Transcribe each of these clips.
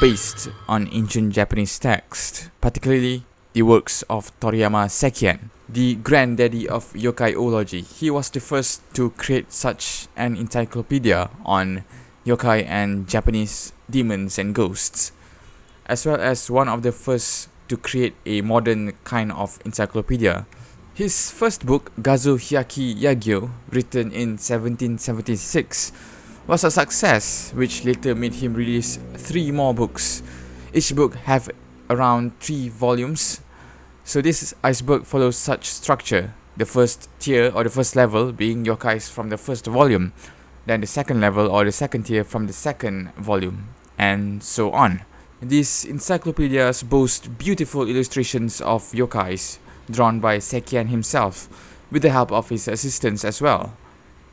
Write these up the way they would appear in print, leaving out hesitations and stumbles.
based on ancient Japanese texts, particularly the works of Toriyama Sekian, the granddaddy of yokai-ology. He was the first to create such an encyclopedia on yokai and Japanese demons and ghosts, as well as one of the first to create a modern kind of encyclopedia. His first book, Gazo Hyaki Yagyo, written in 1776, was a success, which later made him release 3 more books. Each book have around 3 volumes. So this iceberg follows such structure, the first tier or the first level being yokais from the first volume, then the second level or the second tier from the second volume, and so on. These encyclopedias boast beautiful illustrations of yokais, drawn by Sekian himself, with the help of his assistants as well.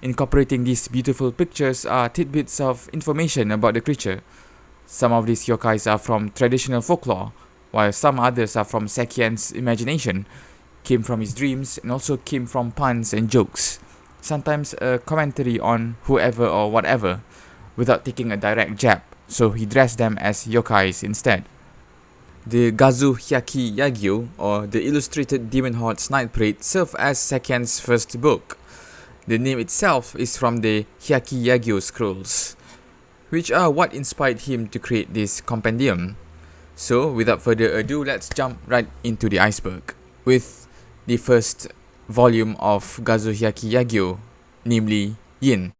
Incorporating these beautiful pictures are tidbits of information about the creature. Some of these yokais are from traditional folklore, while some others are from Sekian's imagination, came from his dreams, and also came from puns and jokes, sometimes a commentary on whoever or whatever, without taking a direct jab, so he dressed them as yokais instead. The Gazu Hyaki Yagyo, or the Illustrated Demon Horde's Night Parade, served as Sekian's first book. The name itself is from the Hyaki Yagyo scrolls, which are what inspired him to create this compendium. So, without further ado, let's jump right into the iceberg with the first volume of Gazu Hyaki Yagyo, namely Yin.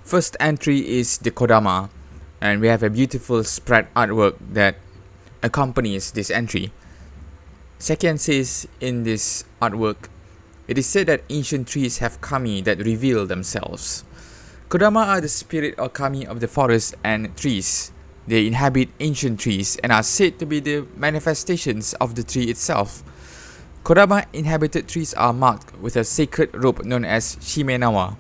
First entry is the Kodama, and we have a beautiful spread artwork that accompanies this entry. Sekian says in this artwork, it is said that ancient trees have kami that reveal themselves. Kodama are the spirit or kami of the forest and trees. They inhabit ancient trees and are said to be the manifestations of the tree itself. Kodama inhabited trees are marked with a sacred rope known as Shimenawa.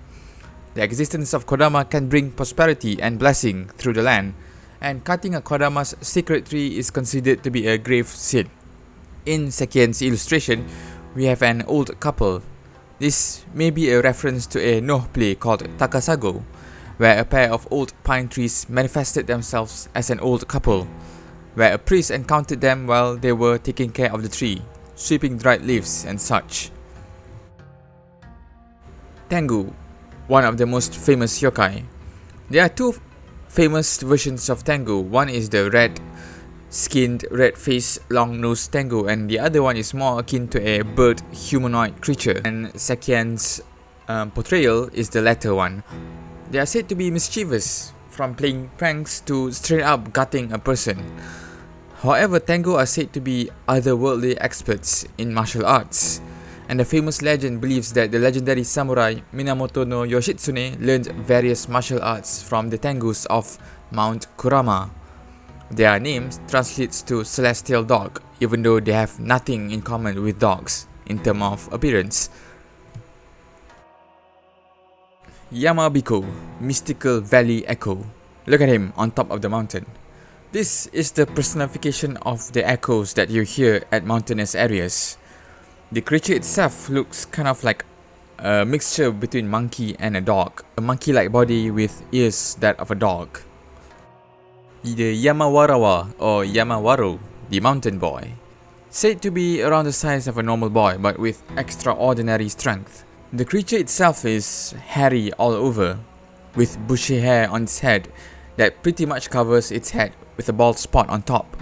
The existence of Kodama can bring prosperity and blessing through the land, and cutting a Kodama's sacred tree is considered to be a grave sin. In Sekian's illustration, we have an old couple. This may be a reference to a Noh play called Takasago, where a pair of old pine trees manifested themselves as an old couple, where a priest encountered them while they were taking care of the tree, sweeping dried leaves and such. Tengu, one of the most famous yokai. There are 2 famous versions of Tengu. One is the red-skinned, red-faced, long-nosed Tengu, and the other one is more akin to a bird humanoid creature. And Sekian's portrayal is the latter one. They are said to be mischievous, from playing pranks to straight up gutting a person. However, Tengu are said to be otherworldly experts in martial arts, and the famous legend believes that the legendary samurai Minamoto no Yoshitsune learned various martial arts from the Tengus of Mount Kurama. Their name translates to celestial dog, even though they have nothing in common with dogs in terms of appearance. Yamabiko, mystical valley echo. Look at him on top of the mountain. This is the personification of the echoes that you hear at mountainous areas. The creature itself looks kind of like a mixture between monkey and a dog. A monkey-like body with ears that of a dog. The Yamawaro or Yamawaro, the mountain boy. Said to be around the size of a normal boy but with extraordinary strength. The creature itself is hairy all over, with bushy hair on its head that pretty much covers its head with a bald spot on top.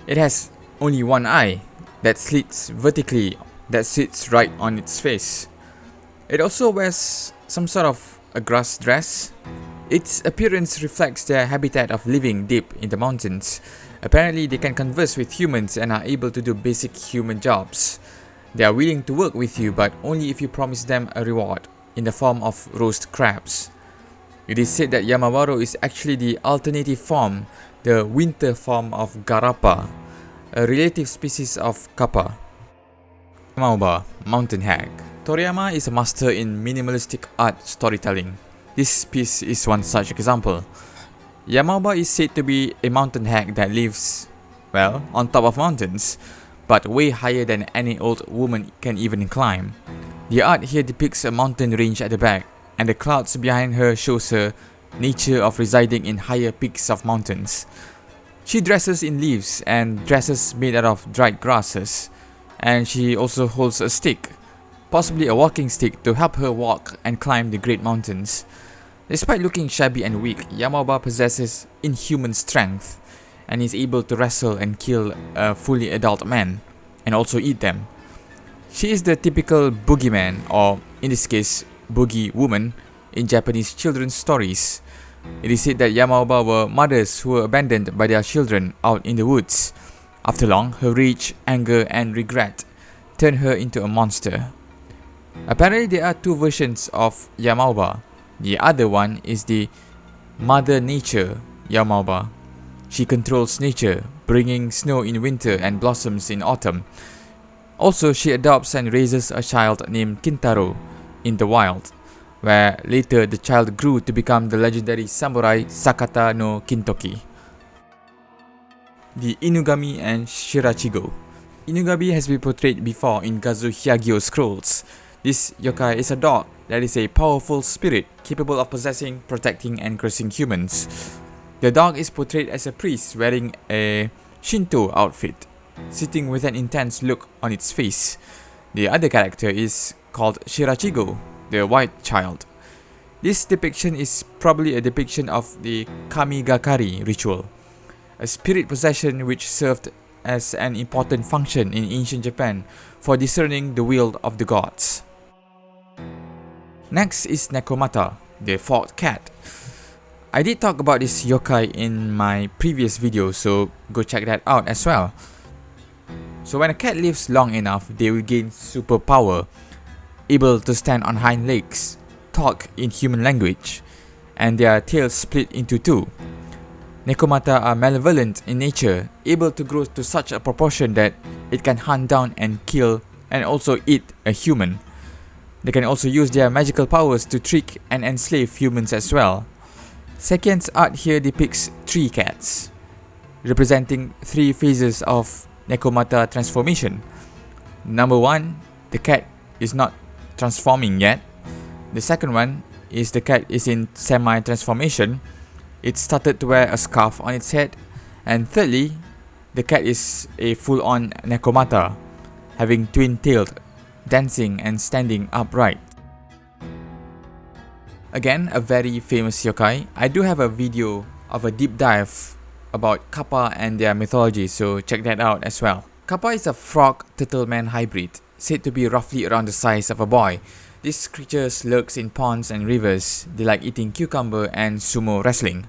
It has only one eye that slits vertically that sits right on its face. It also wears some sort of a grass dress. Its appearance reflects their habitat of living deep in the mountains. Apparently they can converse with humans and are able to do basic human jobs. They are willing to work with you, but only if you promise them a reward in the form of roast crabs. It is said that Yamawaro is actually the alternative form, the winter form of Garappa, a relative species of Kappa. Yamauba, mountain hag. Toriyama is a master in minimalistic art storytelling. This piece is one such example. Yamauba is said to be a mountain hag that lives, well, on top of mountains, but way higher than any old woman can even climb. The art here depicts a mountain range at the back, and the clouds behind her shows her nature of residing in higher peaks of mountains. She dresses in leaves and dresses made out of dried grasses, and she also holds a stick, possibly a walking stick, to help her walk and climb the great mountains. Despite looking shabby and weak, Yamauba possesses inhuman strength and is able to wrestle and kill a fully adult man, and also eat them. She is the typical boogeyman, or in this case, boogie woman, in Japanese children's stories. It is said that Yamauba were mothers who were abandoned by their children out in the woods. After long, her rage, anger and regret turned her into a monster. Apparently there are two versions of Yamauba. The other one is the Mother Nature Yamauba. She controls nature, bringing snow in winter and blossoms in autumn. Also, she adopts and raises a child named Kintaro in the wild, where later the child grew to become the legendary samurai Sakata no Kintoki. The Inugami and Shirachigo. Inugami has been portrayed before in Kazu Hyagyo scrolls. This yokai is a dog that is a powerful spirit capable of possessing, protecting and cursing humans. The dog is portrayed as a priest wearing a Shinto outfit, sitting with an intense look on its face. The other character is called Shirachigo, the white child. This depiction is probably a depiction of the Kamigakari ritual, a spirit possession which served as an important function in ancient Japan for discerning the will of the gods. Next is Nekomata, the forked cat. I did talk about this yokai in my previous video, so go check that out as well. So when a cat lives long enough, they will gain superpower, able to stand on hind legs, talk in human language, and their tails split into two. Nekomata are malevolent in nature, able to grow to such a proportion that it can hunt down and kill and also eat a human. They can also use their magical powers to trick and enslave humans as well. Second's art here depicts three cats, representing three phases of Nekomata transformation. Number 1, the cat is not transforming yet. The second one is the cat is in semi-transformation. It started to wear a scarf on its head. And thirdly, the cat is a full-on Nekomata, having twin-tailed, dancing and standing upright. Again, a very famous yokai. I do have a video of a deep dive about Kappa and their mythology, so check that out as well. Kappa is a frog-turtle-man hybrid, said to be roughly around the size of a boy. This creature lurks in ponds and rivers. They like eating cucumber and sumo wrestling.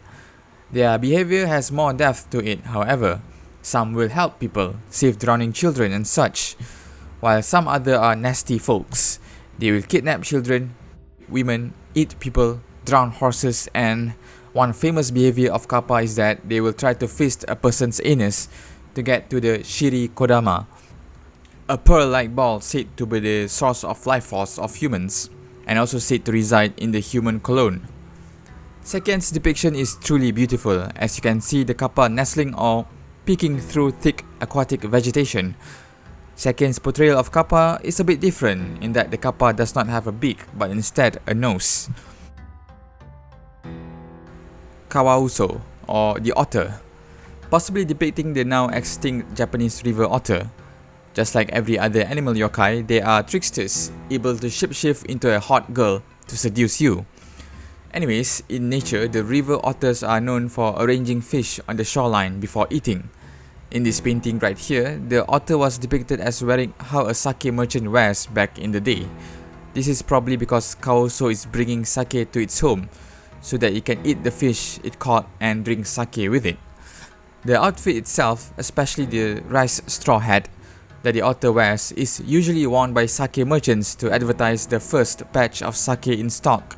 Their behavior has more depth to it, however. Some will help people, save drowning children and such, while some other are nasty folks. They will kidnap children, women, eat people, drown horses, and one famous behavior of Kappa is that they will try to fist a person's anus to get to the Shiri Kodama, a pearl-like ball said to be the source of life force of humans, and also said to reside in the human colon. Second's depiction is truly beautiful, as you can see the Kappa nestling or peeking through thick aquatic vegetation. Second's portrayal of Kappa is a bit different in that the Kappa does not have a beak but instead a nose. Kawauso, or the otter, possibly depicting the now extinct Japanese river otter. Just like every other animal yokai, they are tricksters, able to shapeshift into a hot girl to seduce you. Anyways, in nature, the river otters are known for arranging fish on the shoreline before eating. In this painting right here, the otter was depicted as wearing how a sake merchant wears back in the day. This is probably because Kawauso is bringing sake to its home, so that it can eat the fish it caught and drink sake with it. The outfit itself, especially the rice straw hat that the otter wears, is usually worn by sake merchants to advertise the first batch of sake in stock.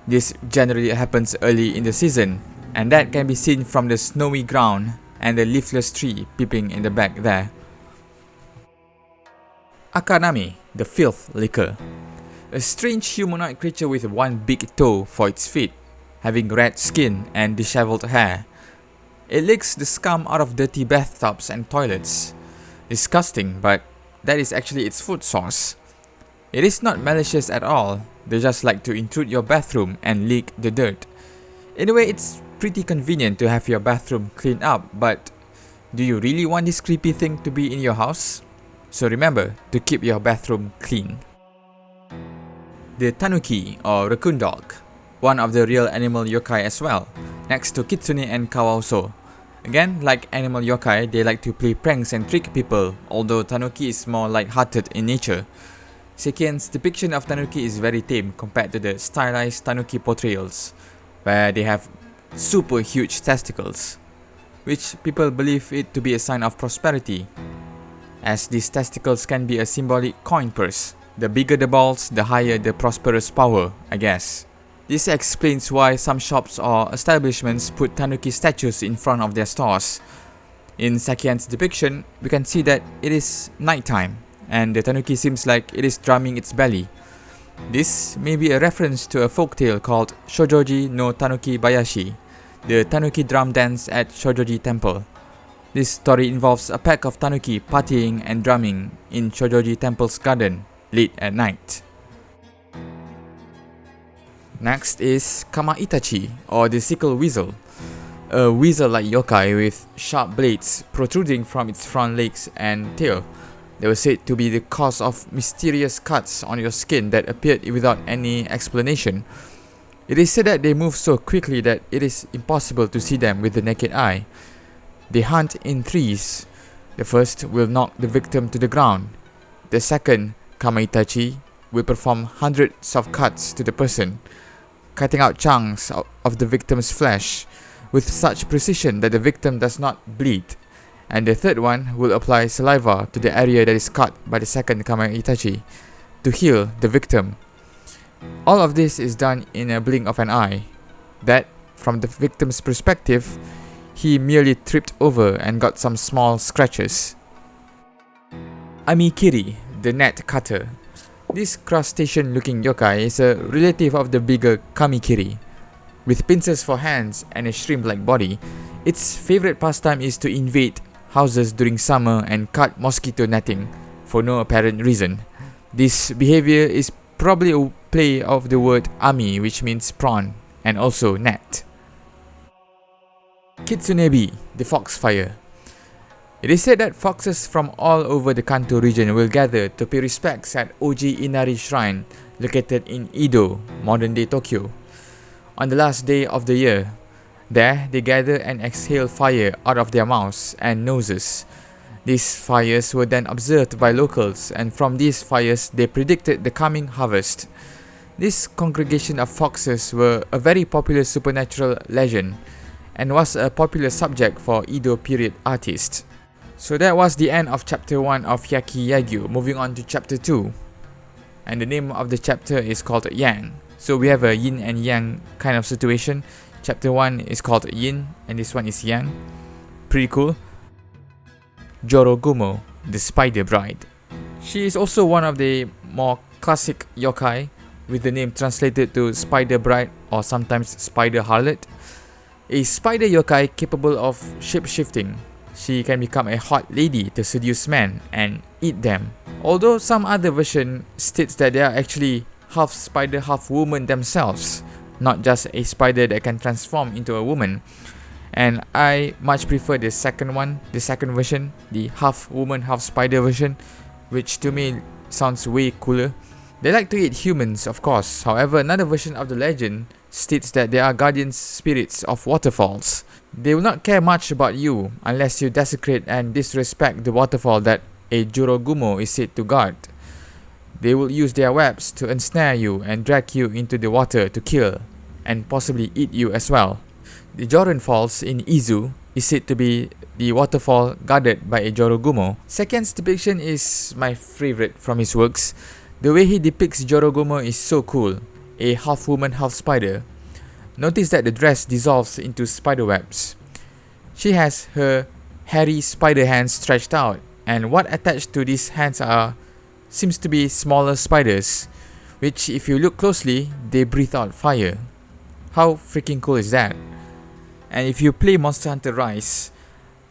This generally happens early in the season, and that can be seen from the snowy ground and the leafless tree peeping in the back there. Akaname, the filth licker. A strange humanoid creature with one big toe for its feet, having red skin and disheveled hair. It licks the scum out of dirty bathtubs and toilets. Disgusting, but that is actually its food source. It is not malicious at all. They just like to intrude your bathroom and lick the dirt. Anyway, it's pretty convenient to have your bathroom cleaned up, but do you really want this creepy thing to be in your house? So remember to keep your bathroom clean. The Tanuki or Racoon Dog, one of the real animal yokai as well, next to Kitsune and Kawauso. Again, like animal yokai, they like to play pranks and trick people, although Tanuki is more light-hearted in nature. Sekien's depiction of Tanuki is very tame compared to the stylized Tanuki portrayals, where they have super huge testicles, which people believe it to be a sign of prosperity, as these testicles can be a symbolic coin purse. The bigger the balls, the higher the prosperous power, I guess. This explains why some shops or establishments put Tanuki statues in front of their stores. In Sekien's depiction, we can see that it is nighttime, and the Tanuki seems like it is drumming its belly. This may be a reference to a folktale called Shojoji no Tanuki Bayashi, the Tanuki drum dance at Shojoji Temple. This story involves a pack of Tanuki partying and drumming in Shojoji Temple's garden late at night. Next is Kamaitachi, or the Sickle Weasel, a weasel-like yokai with sharp blades protruding from its front legs and tail. They were said to be the cause of mysterious cuts on your skin that appeared without any explanation. It is said that they move so quickly that it is impossible to see them with the naked eye. They hunt in threes. The first will knock the victim to the ground. The second, Kamaitachi, will perform hundreds of cuts to the person, cutting out chunks of the victim's flesh with such precision that the victim does not bleed. And the third one will apply saliva to the area that is cut by the second Kamaitachi to heal the victim. All of this is done in a blink of an eye. That, from the victim's perspective, he merely tripped over and got some small scratches. Amikiri, the net cutter. This crustacean-looking yokai is a relative of the bigger Kamikiri. With pincers for hands and a shrimp-like body, its favorite pastime is to invade houses during summer and cut mosquito netting for no apparent reason. This behavior is probably a play of the word ami, which means prawn, and also net. Kitsune-Bi, the Fox Fire. It is said that foxes from all over the Kanto region will gather to pay respects at Oji Inari Shrine, located in Edo, modern-day Tokyo, on the last day of the year. There, they gather and exhale fire out of their mouths and noses. These fires were then observed by locals, and from these fires they predicted the coming harvest. This congregation of foxes were a very popular supernatural legend, and was a popular subject for Edo period artists. So that was the end of chapter 1 of Hyaki Yagyu. Moving on to chapter 2. And the name of the chapter is called Yang. So we have a yin and yang kind of situation. Chapter 1 is called Yin, and this one is Yang. Pretty cool. Jorogumo, the Spider Bride. She is also one of the more classic yokai, with the name translated to Spider Bride or sometimes Spider Harlot. A spider yokai capable of shape-shifting. She can become a hot lady to seduce men and eat them. Although some other version states that they are actually half spider, half woman themselves, not just a spider that can transform into a woman. And I much prefer the second one, the second version, the half woman, half spider version, which to me sounds way cooler. They like to eat humans, of course. However, another version of the legend states that they are guardian spirits of waterfalls. They will not care much about you unless you desecrate and disrespect the waterfall that a Jorogumo is said to guard. They will use their webs to ensnare you and drag you into the water to kill, and possibly eat you as well. The Joran Falls in Izu is said to be the waterfall guarded by a Jorogumo. Sekien's depiction is my favorite from his works. The way he depicts Jorogumo is so cool. A half woman, half spider. Notice that the dress dissolves into spider webs. She has her hairy spider hands stretched out, and what attached to these hands seems to be smaller spiders, which if you look closely, they breathe out fire. How freaking cool is that? And if you play Monster Hunter Rise,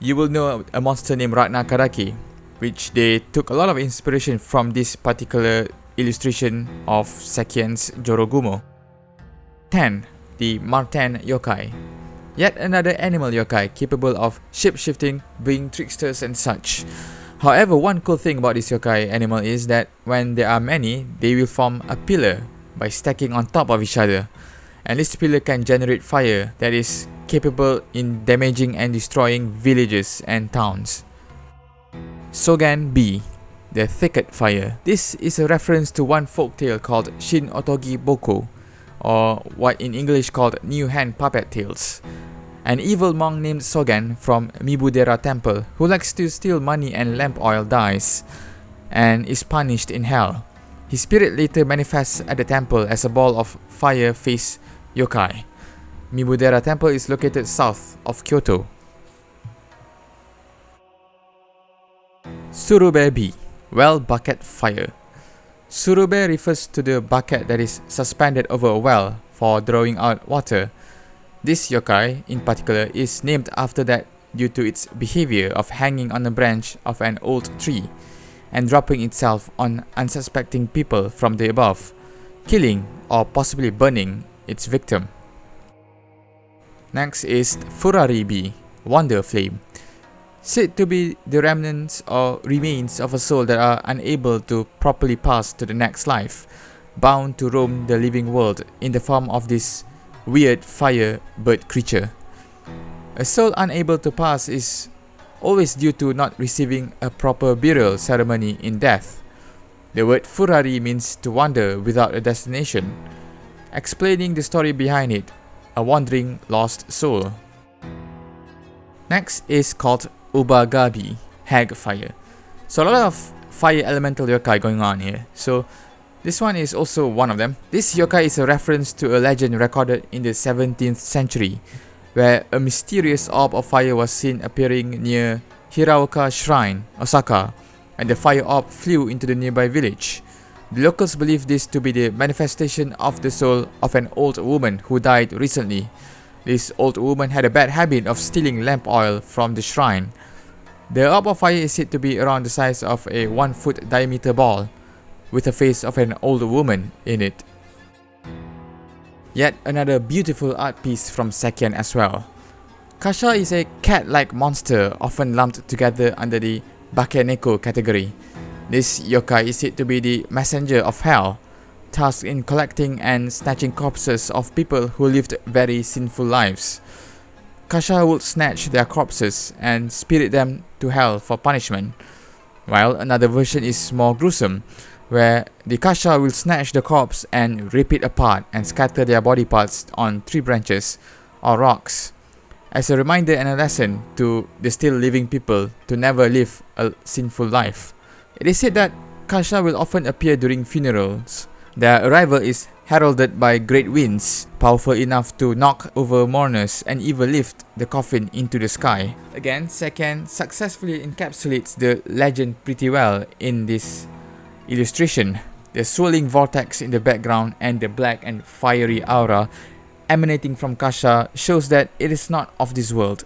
you will know a monster named Ratna Karaki, which they took a lot of inspiration from this particular illustration of Sekien's Jorogumo. 10. the Marten Yokai. Yet another animal yokai capable of shape-shifting, being tricksters and such. However, one cool thing about this yokai animal is that when there are many, they will form a pillar by stacking on top of each other. And this pillar can generate fire that is capable in damaging and destroying villages and towns. Sogen-Bi, the Thicket Fire. This is a reference to one folktale called Shin Otogi Boko, or what in English called New Hand Puppet Tales. An evil monk named Sogen from Mibudera Temple who likes to steal money and lamp oil dies and is punished in hell. His spirit later manifests at the temple as a ball of fire face yokai. Mibudera Temple is located south of Kyoto. Tsurube-Bi, Well Bucket Fire. Tsurube refers to the bucket that is suspended over a well for drawing out water. This yokai, in particular, is named after that due to its behavior of hanging on a branch of an old tree and dropping itself on unsuspecting people from the above, killing or possibly burning its victim. Next is Furari-Bi, Wonder Flame. Said to be the remnants or remains of a soul that are unable to properly pass to the next life, bound to roam the living world in the form of this weird fire bird creature. A soul unable to pass is always due to not receiving a proper burial ceremony in death. The word Furari means to wander without a destination, explaining the story behind it, a wandering lost soul. Next is called Ubaga-Bi, Hag Fire. So a lot of fire elemental yokai going on here. So this one is also one of them. This yokai is a reference to a legend recorded in the 17th century, where a mysterious orb of fire was seen appearing near Hiraoka Shrine, Osaka, and the fire orb flew into the nearby village. The locals believe this to be the manifestation of the soul of an old woman who died recently. This old woman had a bad habit of stealing lamp oil from the shrine. The orb of fire is said to be around the size of a 1-foot diameter ball, with the face of an old woman in it. Yet another beautiful art piece from Sekian as well. Kasha is a cat-like monster often lumped together under the Bakeneko category. This yokai is said to be the messenger of hell, tasked in collecting and snatching corpses of people who lived very sinful lives. Kasha would snatch their corpses and spirit them to hell for punishment, while another version is more gruesome, where the Kasha will snatch the corpse and rip it apart and scatter their body parts on tree branches or rocks, as a reminder and a lesson to the still living people to never live a sinful life. It is said that Kasha will often appear during funerals. Their arrival is heralded by great winds, powerful enough to knock over mourners and even lift the coffin into the sky. Again, Sekian successfully encapsulates the legend pretty well in this illustration. The swirling vortex in the background and the black and fiery aura emanating from Kasha shows that it is not of this world,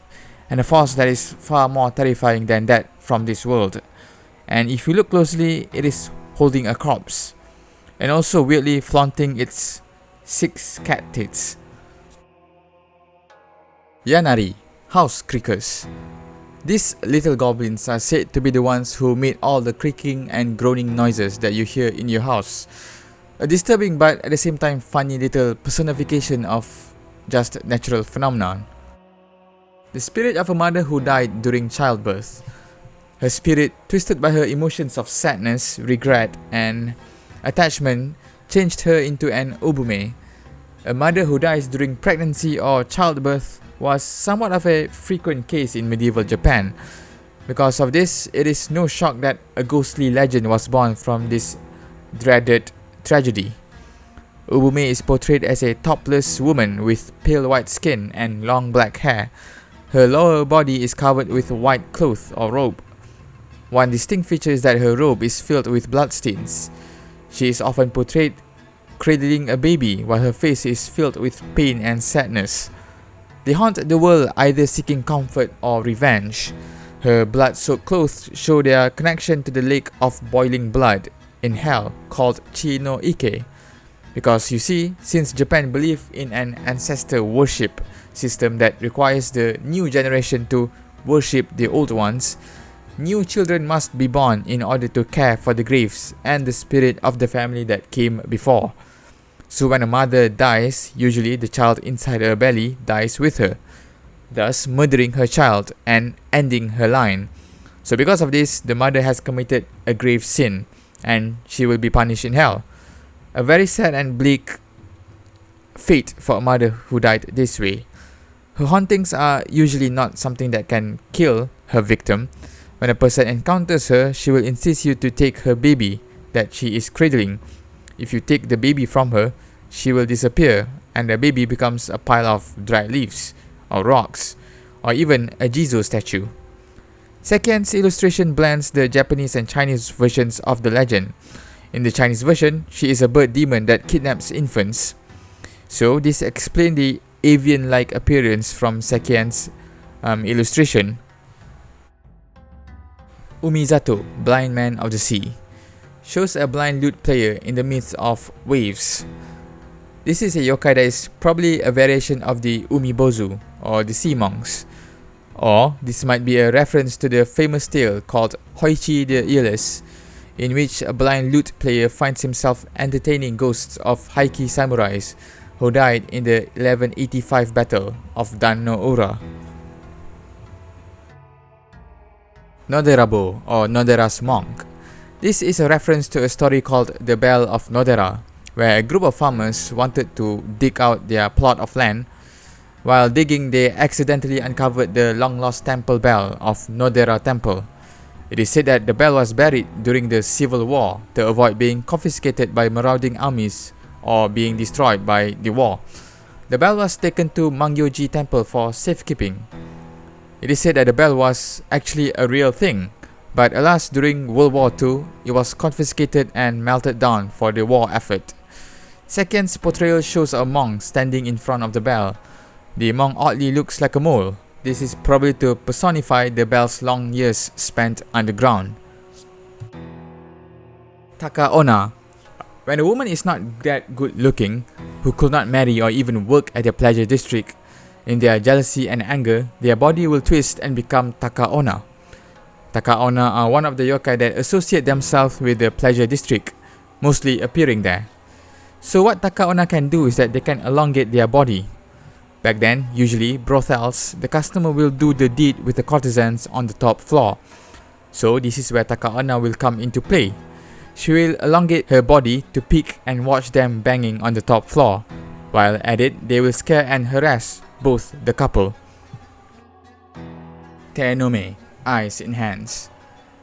and a force that is far more terrifying than that from this world. And if you look closely, it is holding a corpse, and also weirdly flaunting its 6 cat tits. Yanari, House Creakers. These little goblins are said to be the ones who made all the creaking and groaning noises that you hear in your house. A disturbing but at the same time funny little personification of just natural phenomenon. The spirit of a mother who died during childbirth. Her spirit, twisted by her emotions of sadness, regret, and attachment, changed her into an Ubume. A mother who dies during pregnancy or childbirth was somewhat of a frequent case in medieval Japan. Because of this, it is no shock that a ghostly legend was born from this dreaded tragedy. Ubume is portrayed as a topless woman with pale white skin and long black hair. Her lower body is covered with a white cloth or robe. One distinct feature is that her robe is filled with bloodstains. She is often portrayed cradling a baby while her face is filled with pain and sadness. They haunt the world either seeking comfort or revenge. Her blood-soaked clothes show their connection to the lake of boiling blood in hell called Chi no Ike. Because you see, since Japan believed in an ancestor worship system that requires the new generation to worship the old ones, new children must be born in order to care for the graves and the spirit of the family that came before. So when a mother dies, usually the child inside her belly dies with her, thus murdering her child and ending her line. So because of this, the mother has committed a grave sin and she will be punished in hell. A very sad and bleak fate for a mother who died this way. Her hauntings are usually not something that can kill her victim. When a person encounters her, she will insist you to take her baby that she is cradling. If you take the baby from her, she will disappear and the baby becomes a pile of dried leaves or rocks or even a Jizo statue. Sekien's illustration blends the Japanese and Chinese versions of the legend. In the Chinese version, she is a bird demon that kidnaps infants. So this explains the avian-like appearance from Sekien's illustration. Umizato, Blind Man of the Sea, shows a blind lute player in the midst of waves. This is a yokai that is probably a variation of the Umibozu or the sea monks. Or this might be a reference to the famous tale called Hoichi the Earless, in which a blind lute player finds himself entertaining ghosts of Heike samurais who died in the 1185 battle of Dan no Ura. Noderabo or Nodera's Monk. This is a reference to a story called The Bell of Nodera, where a group of farmers wanted to dig out their plot of land. While digging, they accidentally uncovered the long-lost temple bell of Nodera Temple. It is said that the bell was buried during the Civil War to avoid being confiscated by marauding armies or being destroyed by the war. The bell was taken to Mangyoji Temple for safekeeping. It is said that the bell was actually a real thing, but alas, during World War II, it was confiscated and melted down for the war effort. Sekien's portrayal shows a monk standing in front of the bell. The monk oddly looks like a mole. This is probably to personify the bell's long years spent underground. Taka-Onna. When a woman is not that good looking, who could not marry or even work at the pleasure district, in their jealousy and anger, their body will twist and become Taka-Onna. Taka-Onna are one of the yokai that associate themselves with the pleasure district, mostly appearing there. So what Taka-Onna can do is that they can elongate their body. Back then, usually brothels, the customer will do the deed with the courtesans on the top floor. So this is where Taka-Onna will come into play. She will elongate her body to peek and watch them banging on the top floor. While at it, they will scare and harass both the couple. Tenome, eyes in hands.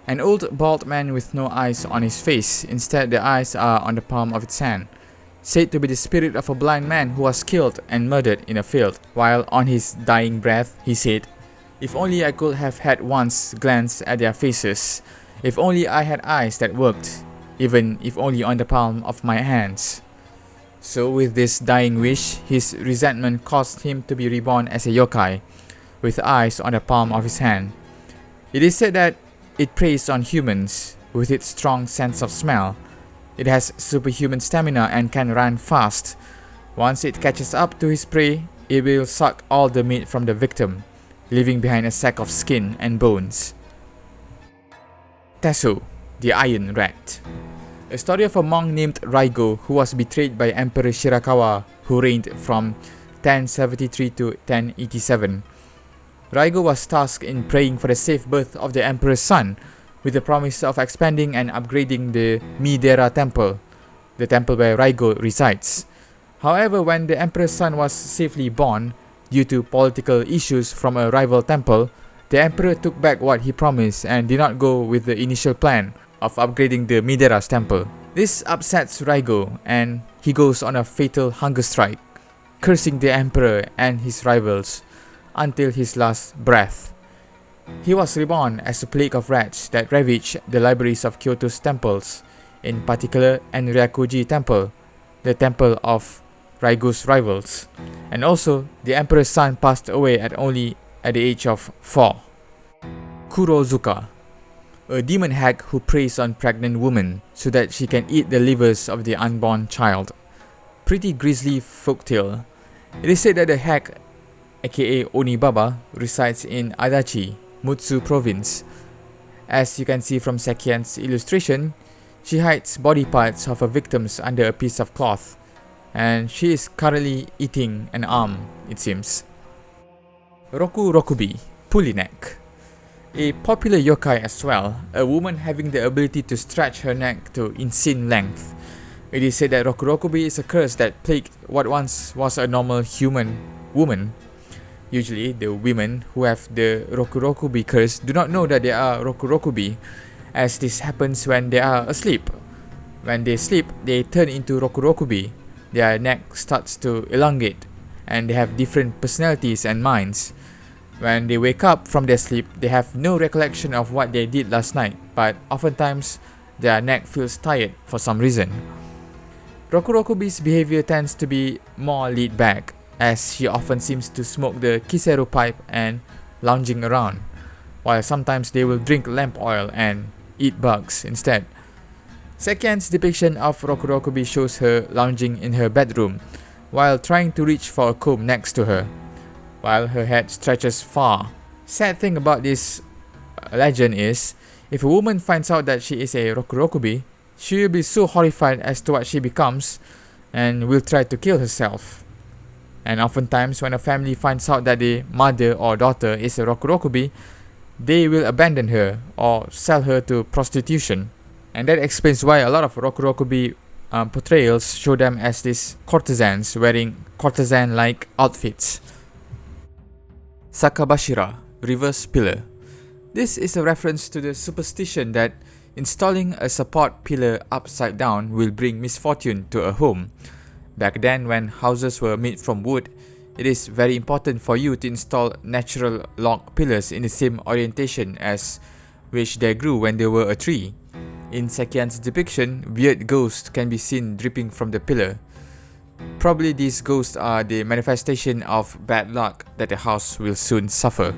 An old bald man with no eyes on his face, instead the eyes are on the palm of its hand. Said to be the spirit of a blind man who was killed and murdered in a field. While on his dying breath, he said, "If only I could have had once glance at their faces. If only I had eyes that worked. Even if only on the palm of my hands." So with this dying wish, his resentment caused him to be reborn as a yokai, with eyes on the palm of his hand. It is said that it preys on humans with its strong sense of smell. It has superhuman stamina and can run fast. Once it catches up to his prey, it will suck all the meat from the victim, leaving behind a sack of skin and bones. Tesu, the Iron Rat. A story of a monk named Raigo who was betrayed by Emperor Shirakawa, who reigned from 1073 to 1087. Raigo was tasked in praying for the safe birth of the emperor's son, with the promise of expanding and upgrading the Midera Temple, the temple where Raigo resides. However, when the emperor's son was safely born, due to political issues from a rival temple, the emperor took back what he promised and did not go with the initial plan of upgrading the Midera's temple. This upsets Raigo and he goes on a fatal hunger strike, cursing the emperor and his rivals until his last breath. He was reborn as a plague of rats that ravaged the libraries of Kyoto's temples, in particular Enryakuji Temple, the temple of Raigo's rivals. And also, the emperor's son passed away at the age of 4. Kurozuka, a demon hag who preys on pregnant women so that she can eat the livers of the unborn child. pretty grisly folktale. It is said that the hag, aka Onibaba, resides in Adachi, Mutsu province. As you can see from Sekien's illustration, she hides body parts of her victims under a piece of cloth, and she is currently eating an arm, it seems. Roku-Bi, Pulley Neck. A popular yokai as well, a woman having the ability to stretch her neck to insane length. It is said that Roku-Bi is a curse that plagued what once was a normal human woman. Usually, the women who have the Roku-Bi curse do not know that they are Roku-Bi, as this happens when they are asleep. When they sleep, they turn into Roku-Bi. Their neck starts to elongate, and they have different personalities and minds. When they wake up from their sleep, they have no recollection of what they did last night, but oftentimes their neck feels tired for some reason. Roku-Bi's behavior tends to be more laid back, as she often seems to smoke the kiseru pipe and lounging around, while sometimes they will drink lamp oil and eat bugs instead. Sekien's depiction of Roku-Bi shows her lounging in her bedroom while trying to reach for a comb next to her, while her head stretches far. Sad thing about this legend is, if a woman finds out that she is a Roku-Bi, she will be so horrified as to what she becomes and will try to kill herself. And oftentimes when a family finds out that the mother or daughter is a Roku-Bi, they will abandon her or sell her to prostitution. And that explains why a lot of Roku-Bi portrayals show them as these courtesans wearing courtesan-like outfits. Sakabashira, Reverse Pillar. This is a reference to the superstition that installing a support pillar upside down will bring misfortune to a home. Back then, when houses were made from wood, it is very important for you to install natural log pillars in the same orientation as which they grew when they were a tree. In Sekien's depiction, weird ghosts can be seen dripping from the pillar. Probably these ghosts are the manifestation of bad luck that the house will soon suffer.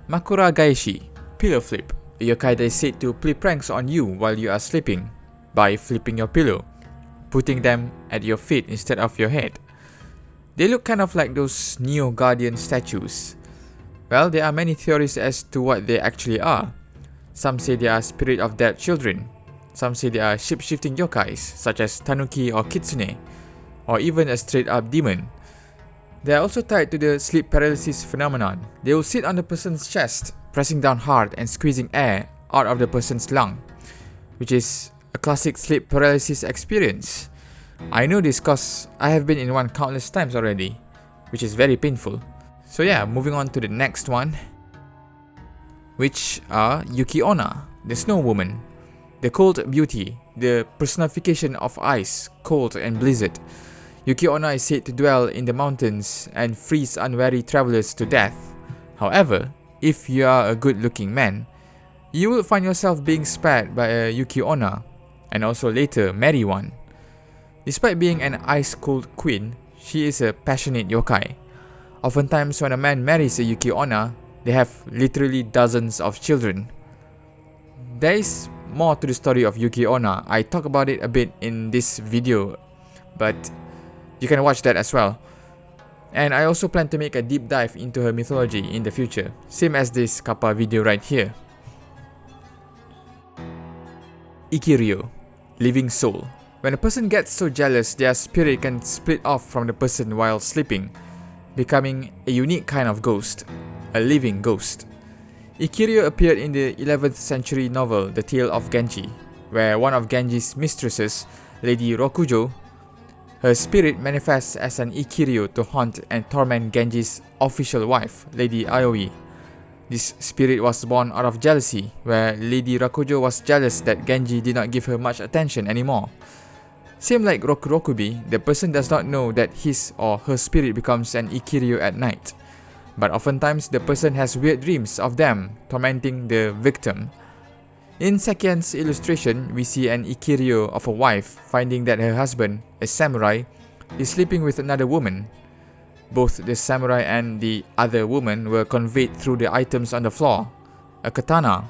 Makura Gaeshi, Pillow Flip, a yokai that is said to play pranks on you while you are sleeping by flipping your pillow, putting them at your feet instead of your head. They look kind of like those Neo Guardian statues. Well, there are many theories as to what they actually are. Some say they are spirit of dead children. Some say they are shape-shifting yokais, such as Tanuki or Kitsune, or even a straight-up demon. They are also tied to the sleep paralysis phenomenon. They will sit on the person's chest, pressing down hard and squeezing air out of the person's lung, which is a classic sleep paralysis experience. I know this cause I have been in one countless times already, which is very painful. So yeah, moving on to the next one, which are Yuki-Onna, the Snow Woman, the cold beauty, the personification of ice, cold and blizzard. Yuki-Onna is said to dwell in the mountains and freeze unwary travelers to death. However, if you are a good-looking man, you will find yourself being spared by a Yuki-Onna, and also later marry one. Despite being an ice-cold queen, she is a passionate yokai. Oftentimes when a man marries a Yuki-Onna, they have literally dozens of children. There is more to the story of Yuki-Onna. I talk about it a bit in this video, but you can watch that as well. And I also plan to make a deep dive into her mythology in the future, same as this Kappa video right here. Ikiryo, Living Soul. When a person gets so jealous, their spirit can split off from the person while sleeping, becoming a unique kind of ghost, a living ghost. Ikiryo appeared in the 11th century novel The Tale of Genji, where one of Genji's mistresses, Lady Rokujo, her spirit manifests as an Ikiryo to haunt and torment Genji's official wife, Lady Aoi. This spirit was born out of jealousy, where Lady Rokujo was jealous that Genji did not give her much attention anymore. Same like Roku-Bi, the person does not know that his or her spirit becomes an Ikiryo at night. But oftentimes, the person has weird dreams of them tormenting the victim. In Sekien's illustration, we see an Ikiryo of a wife finding that her husband, a samurai, is sleeping with another woman. Both the samurai and the other woman were conveyed through the items on the floor, a katana,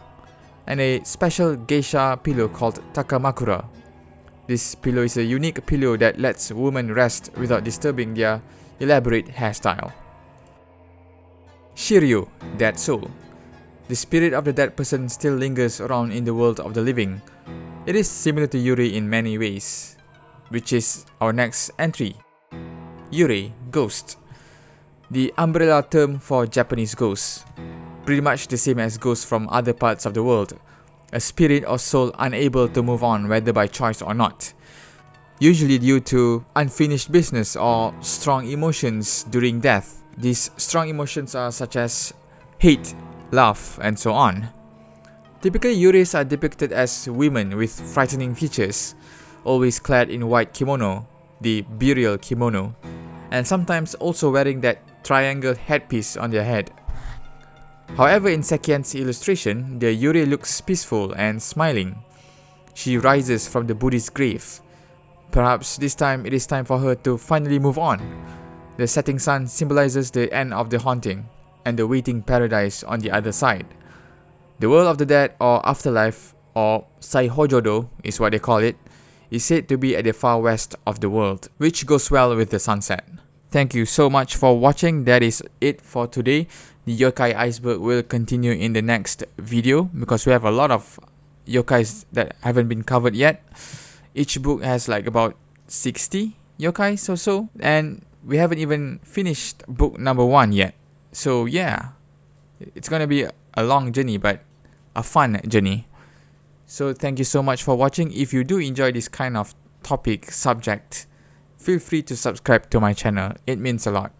and a special geisha pillow called Takamakura. This pillow is a unique pillow that lets women rest without disturbing their elaborate hairstyle. Shiryu, Dead Soul. The spirit of the dead person still lingers around in the world of the living. It is similar to Yuri in many ways, which is our next entry. Yuri, Ghost. The umbrella term for Japanese ghosts. Pretty much the same as ghosts from other parts of the world. A spirit or soul unable to move on whether by choice or not. Usually due to unfinished business or strong emotions during death. These strong emotions are such as hate, love, and so on. Typically, Yuris are depicted as women with frightening features, always clad in white kimono, the burial kimono, and sometimes also wearing that triangle headpiece on their head. However, in Sekien's illustration, the Yuri looks peaceful and smiling. She rises from the Buddhist grave. Perhaps this time it is time for her to finally move on. The setting sun symbolizes the end of the haunting and the waiting paradise on the other side. The world of the dead, or afterlife, or Saihojodo is what they call it, is said to be at the far west of the world, which goes well with the sunset. Thank you so much for watching. That is it for today. The Yokai Iceberg will continue in the next video because we have a lot of yokais that haven't been covered yet. Each book has like about 60 yokais or so, and we haven't even finished book number 1 yet. So yeah, it's gonna be a long journey, but a fun journey. So thank you so much for watching. If you do enjoy this kind of topic subject, feel free to subscribe to my channel. It means a lot.